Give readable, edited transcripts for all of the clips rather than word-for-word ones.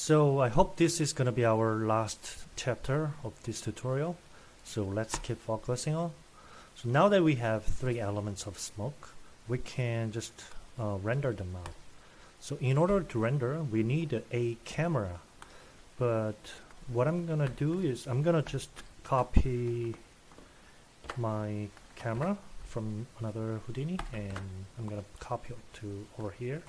So I hope this is going to be our last chapter of this tutorial. So let's keep focusing on. So now that we have three elements of smoke, we can just render them out. So in order to render, we need a camera. But what I'm going to do is I'm going to just copy my camera from another Houdini and I'm going to copy it to over here.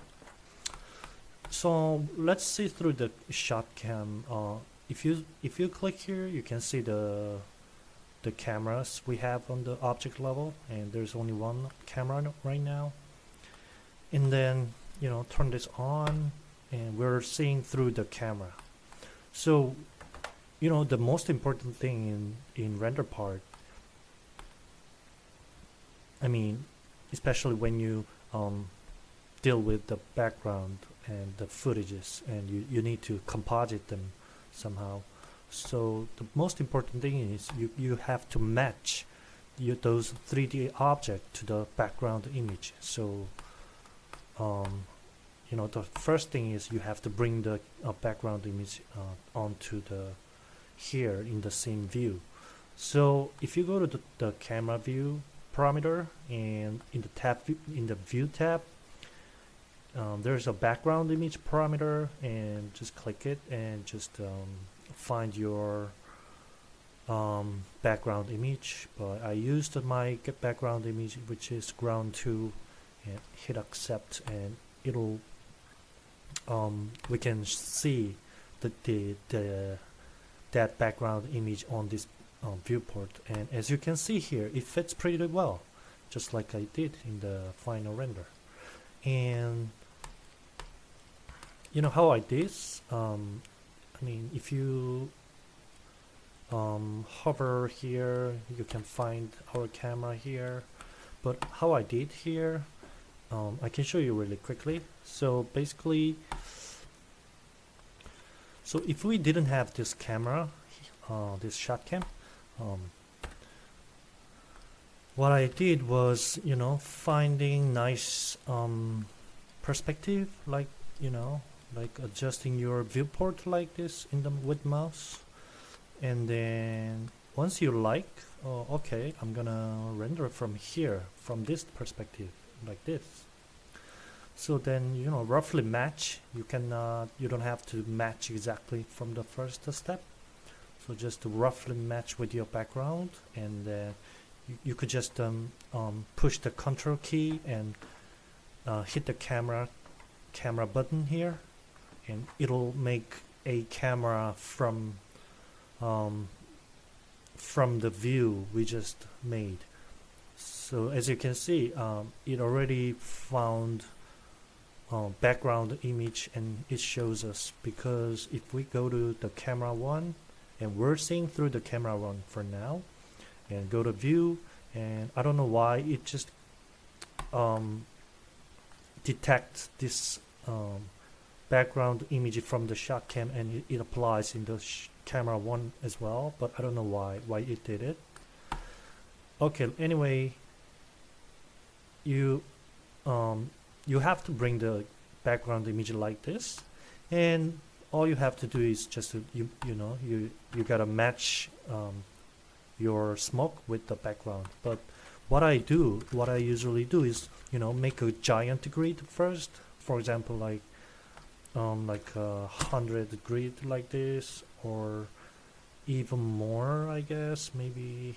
So let's see through the shot cam. If you click here, you can see the cameras we have on the object level, and there's only one camera right now. And then turn this on, and we're seeing through the camera. So the most important thing in render part, I mean, especially when you deal with the background and the footages, and you need to composite them somehow. So the most important thing is you have to match those 3D objects to the background image. So the first thing is you have to bring the background image onto the here in the same view. So if you go to the camera view parameter, and in the view tab, there's a background image parameter, and just click it and just find your background image. But I used my background image, which is ground 2, and hit accept, and it'll we can see that background image on this viewport, and as you can see here, it fits pretty well, just like I did in the final render. And how I did this, I mean, if you hover here, you can find our camera here. But how I did here, I can show you really quickly. So basically, so if we didn't have this camera, this shot cam, what I did was finding nice perspective, like like adjusting your viewport like this with mouse, and then once you like, okay, I'm gonna render from here, from this perspective, like this. So then roughly match. You don't have to match exactly from the first step. So just to roughly match with your background, and then you could just push the control key and hit the camera button here, and it'll make a camera from the view we just made. So as you can see, it already found background image, and it shows us, because if we go to the camera 1, and we're seeing through the camera 1 for now, and go to view, and I don't know why it just detects this background image from the shot cam, and it applies in the camera 1 as well, but I don't know why it did it. Okay, anyway, you have to bring the background image like this, and all you have to do is just you gotta match your smoke with the background. But what I usually do is make a giant grid first. For example, like 100 grid like this, or even more, I guess, maybe.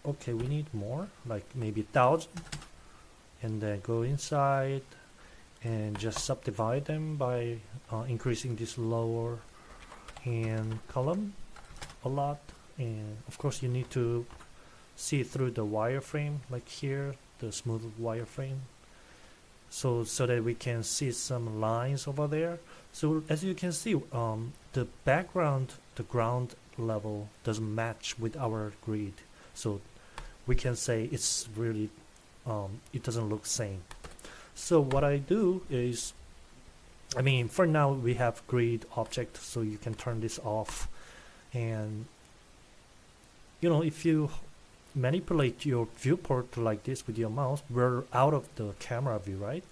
Okay, we need more, like maybe 1,000, and then go inside and just subdivide them by increasing this lower hand column a lot. And of course you need to see through the wireframe, like here, the smooth wireframe, so that we can see some lines over there. So as you can see, the background, the ground level doesn't match with our grid, so we can say it's really it doesn't look same. So what I do is, I mean, for now we have grid object, so you can turn this off, and if you manipulate your viewport like this with your mouse, we're out of the camera view, right?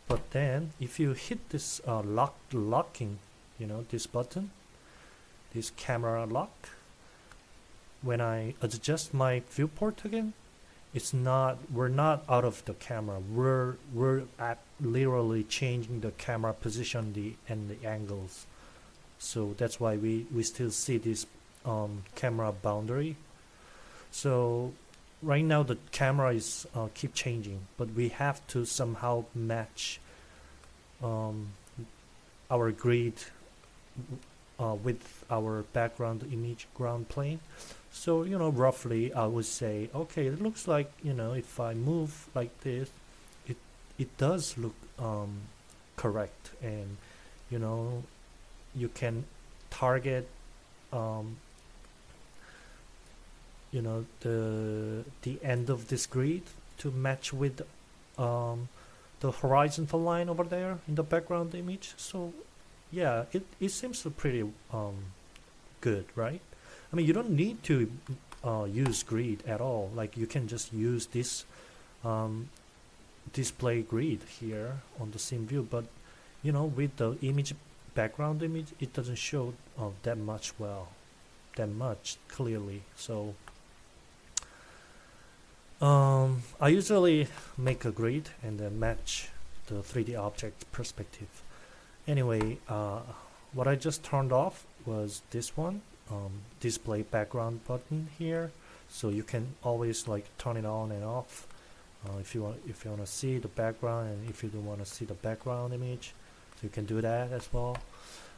But then if you hit this locking, you know, this button, this camera lock, when I adjust my viewport again, we're not out of the camera. We're at literally changing the camera position and the angles. So that's why we still see this camera boundary. So right now the camera is keep changing, but we have to somehow match our grid with our background image ground plane. So, you know, roughly I would say, okay, it looks like, you know, if I move like this, it does look correct, and you know, you can target you know, the end of this grid to match with the horizontal line over there in the background image. So yeah, it seems pretty good, right? I mean, you don't need to use grid at all. Like, you can just use this display grid here on the scene view, but you know, with the image background image, it doesn't show that much clearly. So I usually make a grid and then match the 3D object perspective. Anyway, what I just turned off was this one, display background button here. So you can always like turn it on and off if you want to see the background, and if you don't want to see the background image, so you can do that as well.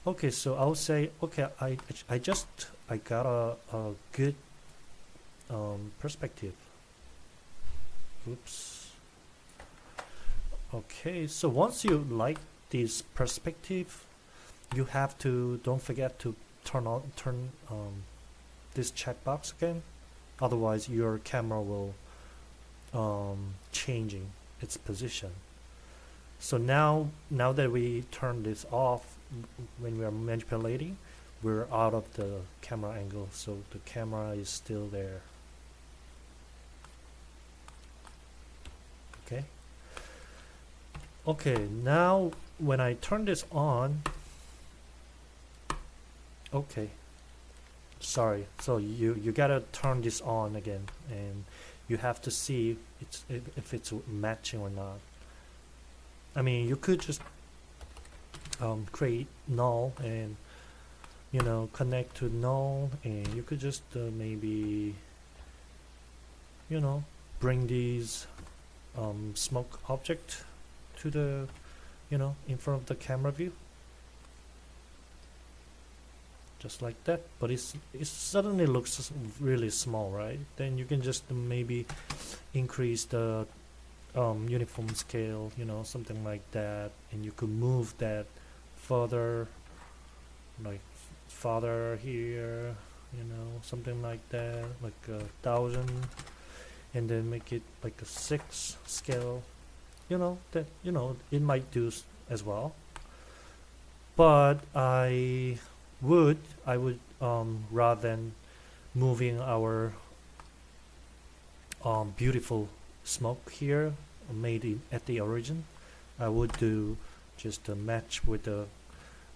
Okay, so I'll say, okay, I got a good perspective. Oops. Okay, so once you like this perspective, you have to, don't forget to turn this checkbox again, otherwise your camera will changing its position. So now that we turn this off, when we are manipulating, we're out of the camera angle, so the camera is still there. Okay, now when I turn this on, okay, sorry, so you gotta turn this on again, and you have to see if it's matching or not. I mean, you could just create null and, you know, connect to null, and you could just maybe, you know, bring these smoke object to the, you know, in front of the camera view, just like that. But it suddenly looks really small, right? Then you can just maybe increase the uniform scale, you know, something like that, and you could move that further, like farther here, you know, something like that, like 1,000, and then make it like a 6 scale. You know, that, you know, it might do as well. But I would rather than moving our beautiful smoke here made at the origin, I would do just a match with the,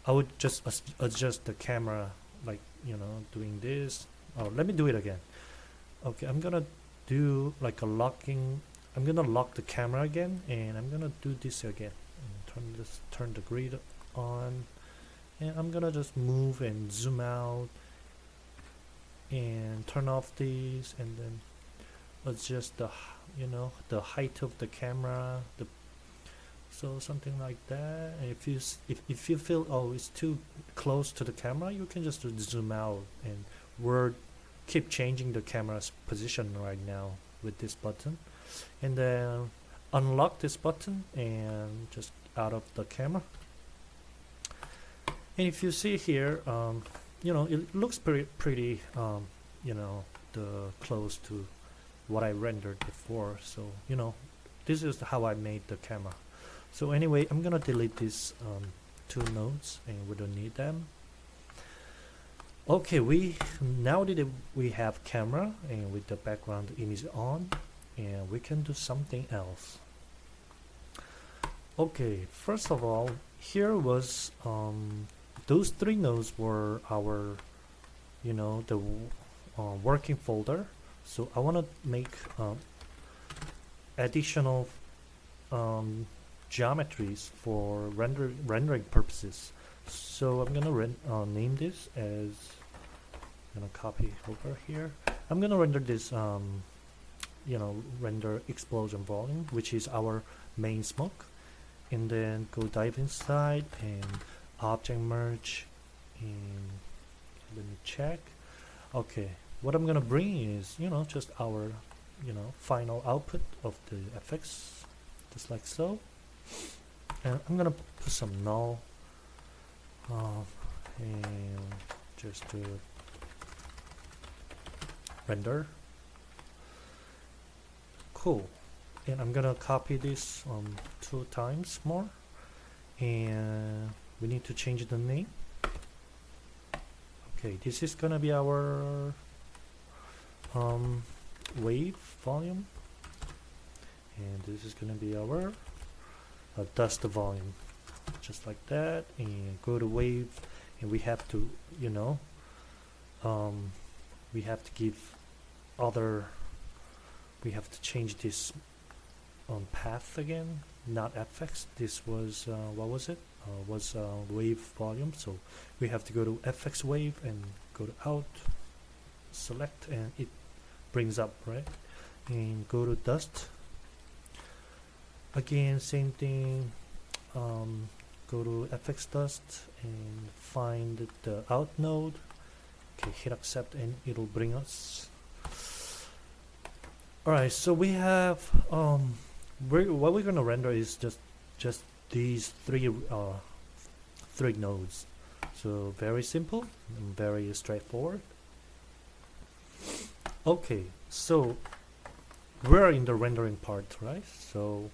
I would just adjust the camera, like, you know, doing this. Oh, let me do it again. Okay, I'm gonna do like a locking. I'm gonna lock the camera again, and I'm gonna do this again, and turn the grid on, and I'm gonna just move and zoom out and turn off these, and then adjust the, you know, the height of the camera, so something like that. And if you feel, oh, it's too close to the camera, you can just zoom out, and we're keep changing the camera's position right now with this button. And then unlock this button and just out of the camera. And if you see here, you know, it looks pretty you know, close to what I rendered before. So, you know, this is how I made the camera. So anyway, I'm gonna delete these 2 nodes, and we don't need them. Okay, now that we have camera and with the background image on, and we can do something else. Okay, first of all, here was those three nodes were our, the working folder. So I want to make additional um, geometries for rendering purposes. So I'm gonna name this as, I'm gonna copy over here. I'm gonna render this, render explosion volume, which is our main smoke, and then go dive inside and object merge, and let me check. Okay, what I'm gonna bring is, just our, final output of the FX, just like so. And I'm gonna put some null and just to render. Cool. And I'm gonna copy this 2 times more, and we need to change the name. Okay, this is gonna be our wave volume, and this is gonna be our dust volume, just like that. And go to wave, and we have to, we have to give other, we have to change this path again, not FX. This was what was it? Was wave volume. So we have to go to FX wave and go to out, select, and it brings up, right? And go to dust. Again, same thing. Go to FX dust and find the out node. Okay, hit accept, and it'll bring us. All right, so we have what we're gonna render is just these three nodes. So very simple and very straightforward. Okay, so we're in the rendering part, right? So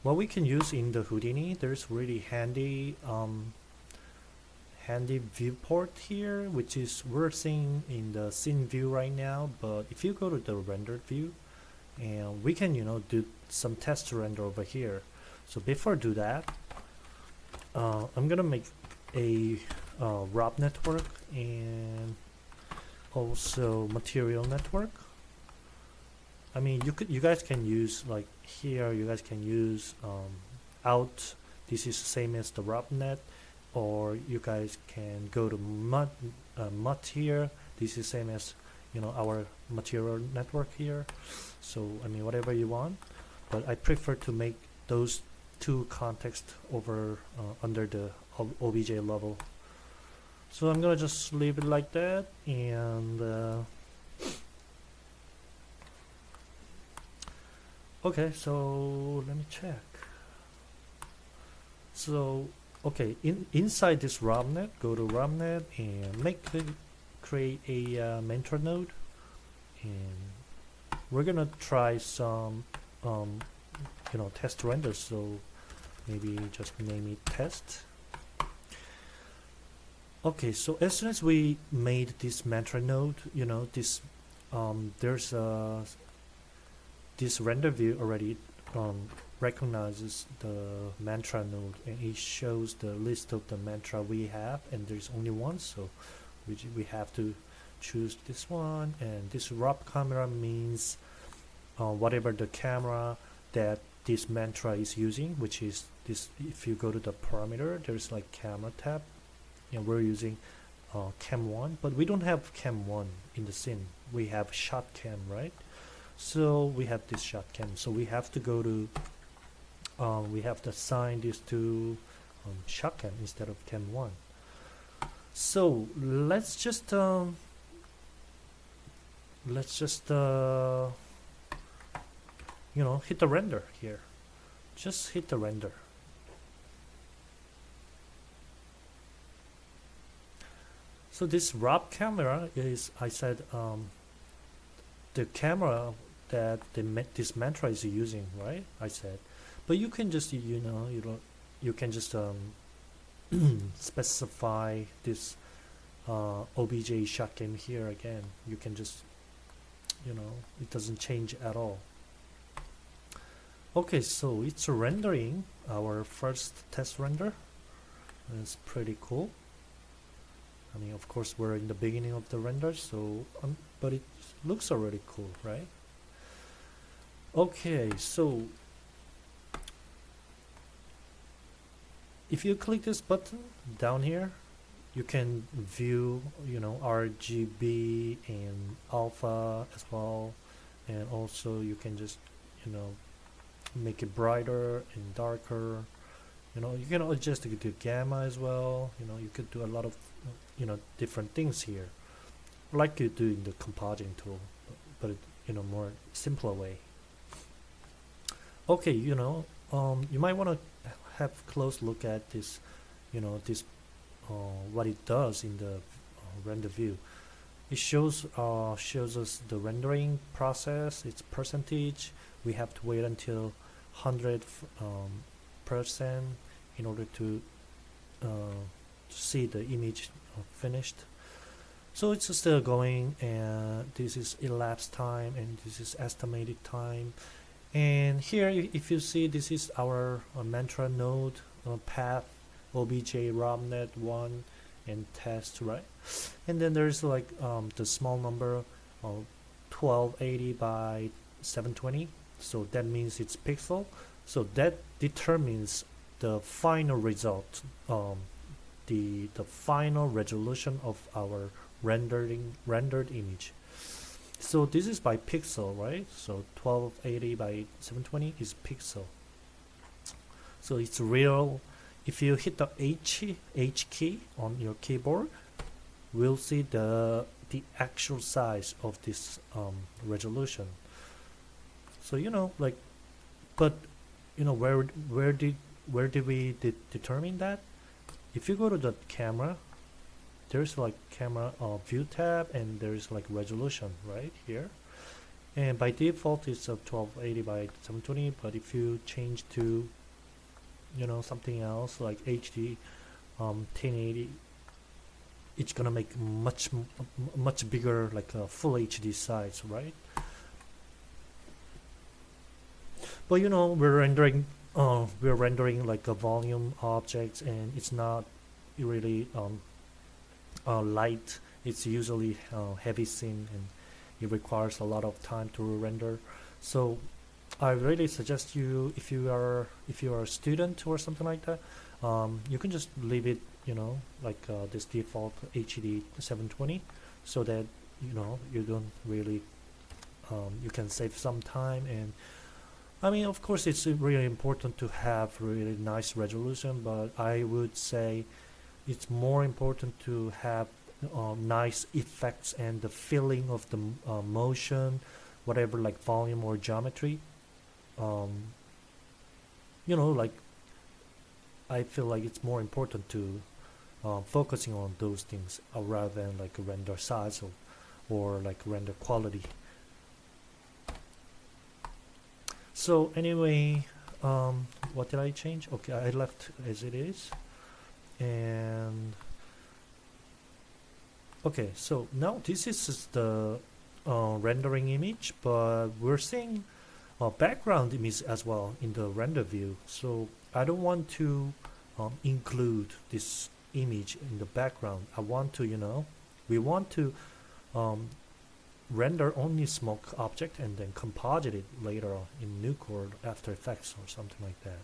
what we can use in the Houdini, there's really handy viewport here, which is we're seeing in the scene view right now. But if you go to the rendered view, and we can do some test render over here. So before I do that, I'm gonna make a ROP network and also material network. I mean, you guys can use, like here, you guys can use out. This is the same as the ROP net, or you guys can go to mud here. This is same as our material network here. So I mean, whatever you want, but I prefer to make those two contexts over under the OBJ level. So I'm gonna just leave it like that, and okay, so let me check. So okay, inside this ROMnet, go to ROMnet and create a mentor node, and we're gonna try some test renders. So maybe just name it test. Okay, so as soon as we made this mentor node, this there's this render view already recognizes the mantra node, and it shows the list of the mantra we have, and there's only one, so we have to choose this one. And this ROP camera means whatever the camera that this mantra is using, which is this. If you go to the parameter, there's like camera tab, and we're using cam 1, but we don't have cam 1 in the scene. We have shot cam, right? So we have this shot cam, so we have to go to we have to assign this to shot cam instead of cam 1. So let's just hit the render here. Just hit the render. So this ROP camera is, I said, the camera that this mantra is using, right? I said, but you can just you can just specify this OBJ shotgun here again. You can just it doesn't change at all. Okay, so it's rendering our first test render. It's pretty cool. I mean, of course, we're in the beginning of the render, so but it looks already cool, right? Okay, so if you click this button down here, you can view, RGB and alpha as well, and also you can just, make it brighter and darker. You can adjust it to gamma as well. You could do a lot of, different things here, like you do in the compositing tool, but more simpler way. Okay, you might want to have a close look at this, this what it does in the render view. It shows us the rendering process, its percentage. We have to wait until 100% in order to see the image finished. So it's still going, and this is elapsed time, and this is estimated time. And here, if you see, this is our mantra node path, obj romnet 1 and test, right? And then there's like the small number of 1280 by 720, so that means it's pixel. So that determines the final result, the final resolution of our rendered image. So this is by pixel, right? So 1280 by 720 is pixel. So it's real. If you hit the H key on your keyboard, we'll see the actual size of this resolution. So but where did we determine that? If you go to the camera, there's like camera view tab, and there's like resolution right here, and by default it's 1280 by 720. But if you change to something else like HD 1080, it's gonna make much bigger, like a full HD size, right? But we're rendering like a volume objects, and it's not really light. It's usually heavy scene, and it requires a lot of time to render. So I really suggest you, if you are a student or something like that, you can just leave it like this default HD 720, so that you don't really you can save some time. And I mean, of course, it's really important to have really nice resolution, but I would say it's more important to have nice effects and the feeling of the motion, whatever, like volume or geometry. Like I feel like it's more important to focusing on those things rather than like a render size or like render quality. So anyway, what did I change? Okay, I left as it is. And okay, so now this is the rendering image, but we're seeing background image as well in the render view. So I don't want to include this image in the background. I want to, we want to render only smoke object and then composite it later on in Nuke, After Effects, or something like that.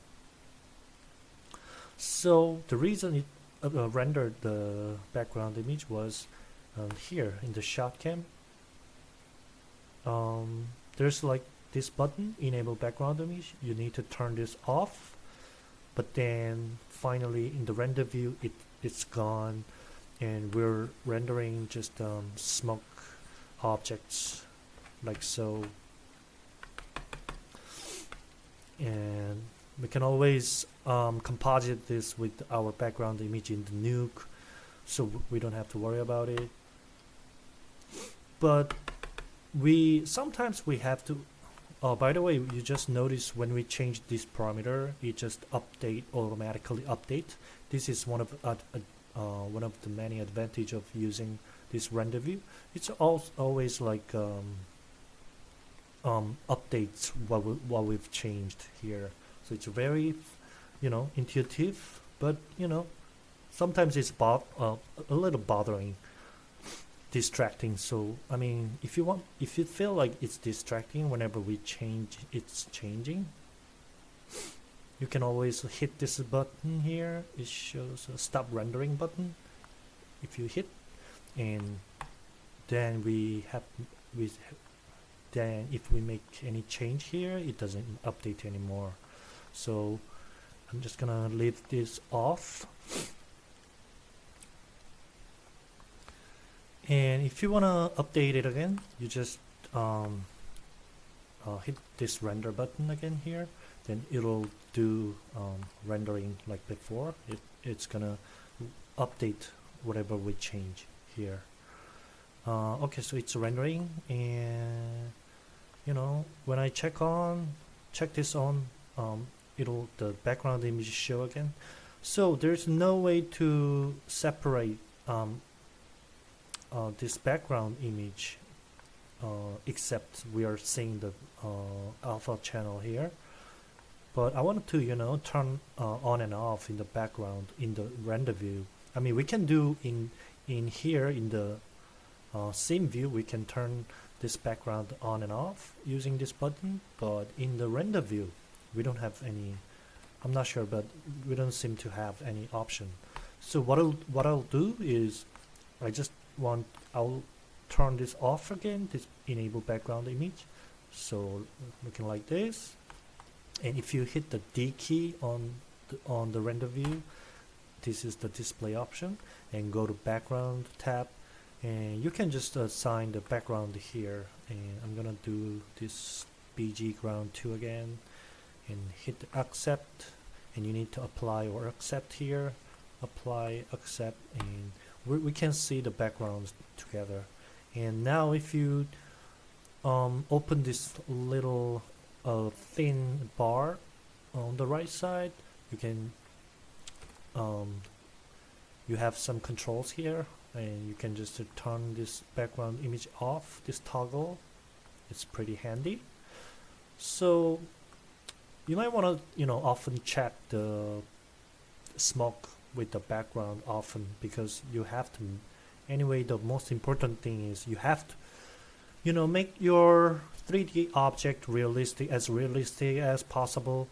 So the reason it rendered the background image was here in the shot cam. There's like this button, enable background image. You need to turn this off, but then finally in the render view it's gone, and we're rendering just smoke objects like so. And we can always composite this with our background image in the Nuke, so we don't have to worry about it. But sometimes we have to. Oh, by the way, you just notice when we change this parameter, it just automatically update. This is one of the many advantage of using this render view. It's always like updates what we've changed here. So it's very, intuitive, but sometimes it's a little bothering, distracting. So I mean, if you feel like it's distracting whenever we change, it's changing, you can always hit this button here. It shows a stop rendering button. If you hit, and then then if we make any change here, it doesn't update anymore. So I'm just gonna leave this off. And if you wanna update it again, you just hit this render button again here. Then it'll do rendering like before. It's gonna update whatever we change here. Okay, so it's rendering, and when I check this on, it'll the background image show again. So there's no way to separate this background image except we are seeing the alpha channel here. But I wanted to turn on and off in the background in the render view. I mean, we can do in here in the scene view, we can turn this background on and off using this button, but in the render view we don't have any. I'm not sure, but we don't seem to have any option. So what I'll do is I'll turn this off again, this enable background image, so looking like this. And if you hit the D key on the render view, this is the display option, and go to background tab, and you can just assign the background here. And I'm gonna do this BG ground 2 again, and hit the accept, and you need to apply or accept here. Apply, accept, and we can see the backgrounds together. And now if you open this little thin bar on the right side, you can you have some controls here, and you can just turn this background image off, this toggle. It's pretty handy. So you might want to often check the smoke with the background often, because you have to. Anyway, the most important thing is you have to make your 3D object realistic as possible.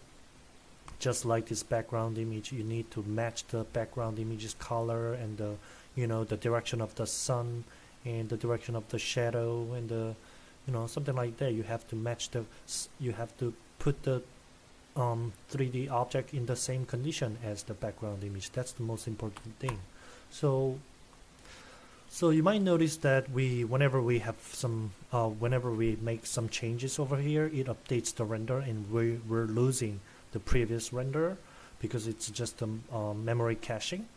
Just like this background image, you need to match the background image's color and the the direction of the sun and the direction of the shadow and the something like that. You have to match you have to put the 3D object in the same condition as the background image. That's the most important thing. So you might notice that whenever we make some changes over here, it updates the render, and we're losing the previous render because it's just memory caching.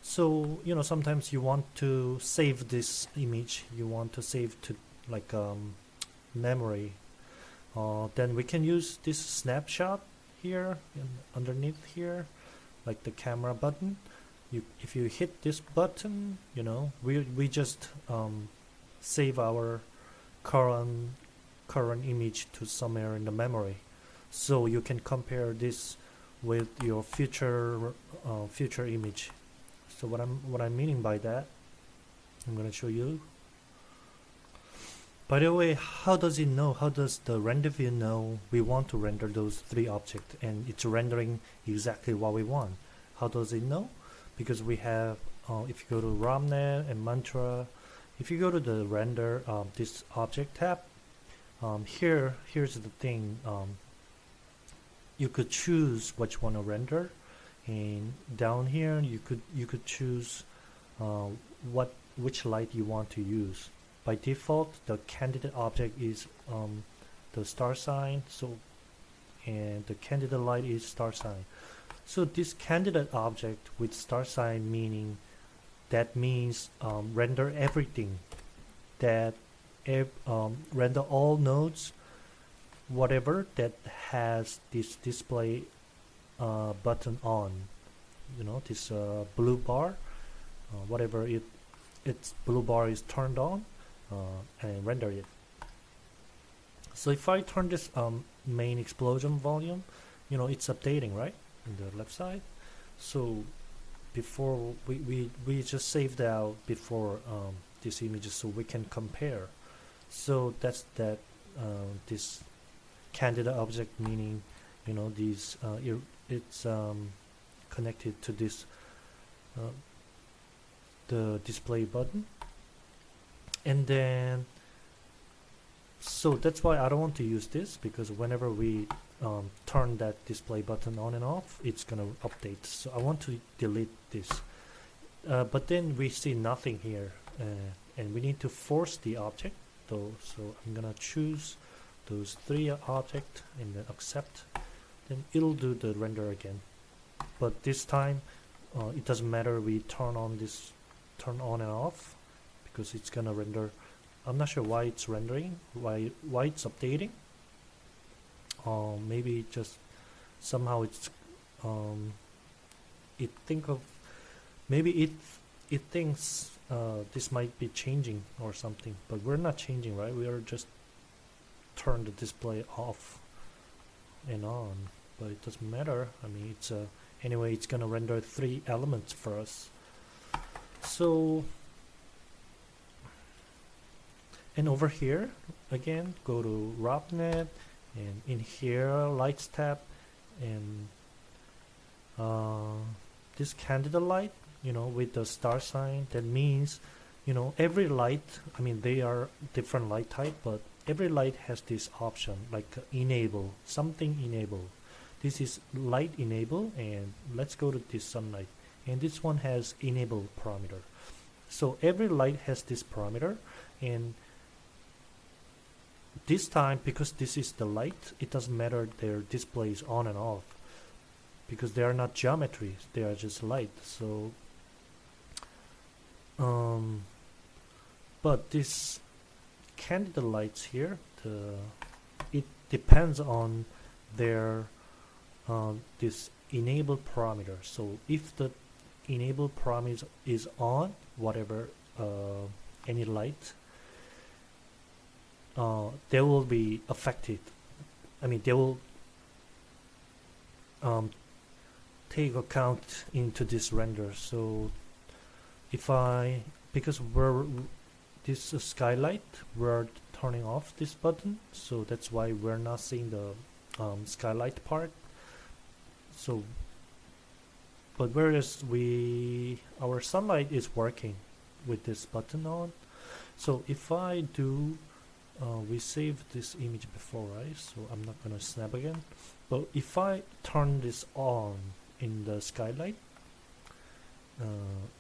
So sometimes you want to save this image, you want to save to like memory. Then we can use this snapshot here and underneath here, like the camera button. If you hit this button, we just save our current image to somewhere in the memory, so you can compare this with your future image. So what I'm meaning by that, I'm gonna show you. By the way, how does the render view know we want to render those 3 objects, and it's rendering exactly what we want? How does it know? Because we have, if you go to ROMnet and Mantra, if you go to the render this object tab, here's the thing. You could choose what you want to render, and down here you could choose which light you want to use. By default, the candidate object is the star sign, and the candidate light is star sign. So this candidate object with star sign means render everything, that render all nodes, whatever that has this display button on, this blue bar, whatever its blue bar is turned on, and render it. So if I turn this main explosion volume, it's updating, right, in the left side. So before we just saved out before this images so we can compare. So that's that this candidate object, meaning these it's connected to this the display button. And then so that's why I don't want to use this, because whenever we turn that display button on and off, it's gonna update. So I want to delete this, but then we see nothing here, and we need to force the object though. So I'm gonna choose those three objects and then accept. Then it'll do the render again, but this time it doesn't matter we turn on and off, because it's gonna render. I'm not sure why it's rendering, why it's updating. Maybe just somehow it's maybe it thinks this might be changing or something, but we're not changing, right? We are just turn the display off and on, but it doesn't matter. I mean, it's anyway, it's gonna render 3 elements for us. So, and over here again, go to RobNet, and in here lights tab, and this candidate light, with the star sign, that means every light, I mean they are different light type, but every light has this option like enable, something enable. This is light enable, and let's go to this sunlight, and this one has enable parameter. So every light has this parameter, and this time, because this is the light, it doesn't matter their displays on and off, because they are not geometry, they are just light. So but this candidate lights here, it depends on their this enable parameter. So if the enable parameter is on, whatever any light, they will be affected. I mean, they will take account into this render. So if because this skylight, we're turning off this button, so that's why we're not seeing the skylight part. So, but whereas our sunlight is working with this button on. So if I do, we saved this image before, right? So I'm not gonna snap again. But if I turn this on in the skylight,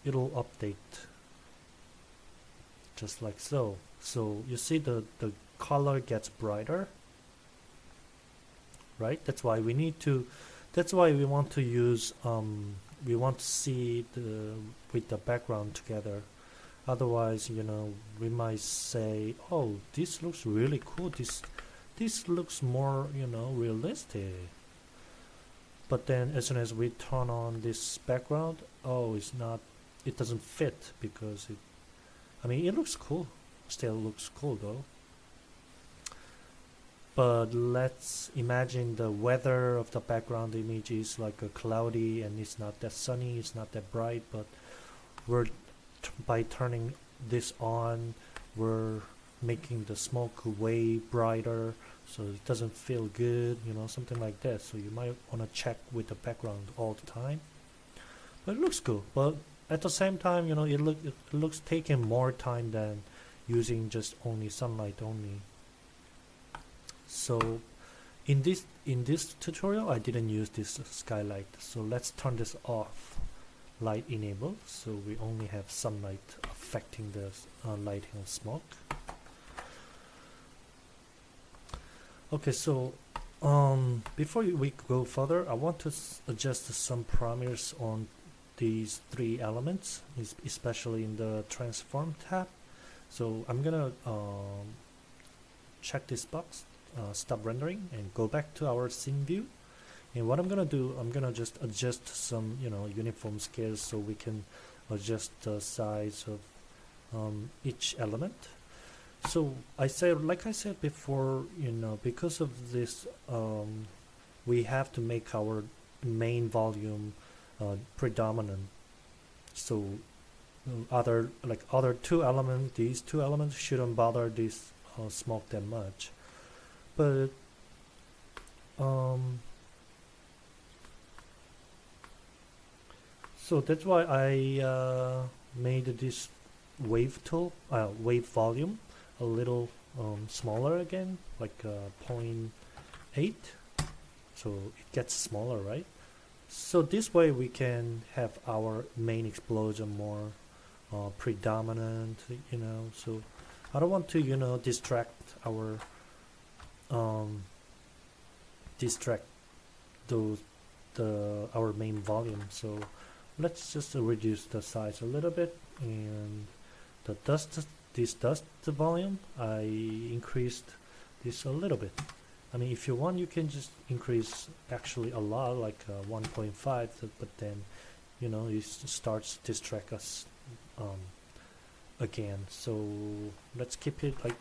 it'll update just like so. So you see the color gets brighter, right? That's why we need to. That's why we want to use. We want to see with the background together. Otherwise, we might say, "Oh, this looks really cool. This looks more, realistic." But then, as soon as we turn on this background, oh, it's not. It doesn't fit, because it. I mean, it looks cool. Still looks cool though. But let's imagine the weather of the background image is like a cloudy, and it's not that sunny, it's not that bright. But by turning this on, we're making the smoke way brighter, so it doesn't feel good, something like that. So you might want to check with the background all the time. But it looks cool. But at the same time, it looks taking more time than using just only sunlight only. So in this tutorial, I didn't use this skylight. So let's turn this off. Light enable, so we only have sunlight affecting the lighting of smoke. Okay, so before we go further, I want to adjust some parameters on these 3 elements, especially in the transform tab. So I'm gonna check this box, stop rendering, and go back to our scene view. And what I'm gonna do, I'm gonna just adjust some uniform scales, so we can adjust the size of each element. So I said, like I said before, because of this, we have to make our main volume predominant. So other two elements, these two elements shouldn't bother this smoke that much. But so that's why I made this wave volume a little smaller again, like 0.8, so it gets smaller, right? So this way we can have our main explosion more predominant, so I don't want to distract our distract those our main volume. So let's just reduce the size a little bit, and this dust volume, I increased this a little bit. I mean, if you want, you can just increase actually a lot, like 1.5, but then it starts to distract us again. So let's keep it like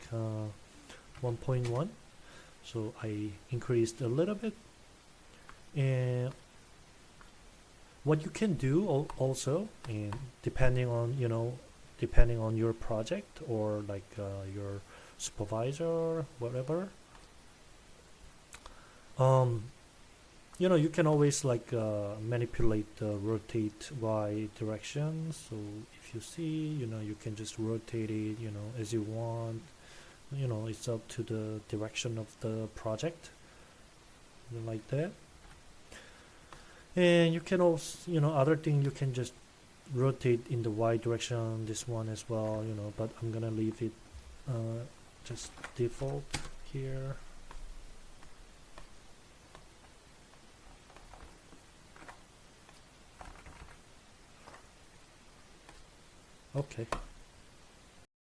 1.1. So I increased a little bit. And what you can do also, and depending on your project, or like your supervisor or whatever, you can always like manipulate the rotate Y direction. So if you see, you can just rotate it as you want. It's up to the direction of the project, like that. And you can also, other thing, you can just rotate in the Y direction, this one as well, but I'm gonna leave it just default here. Okay.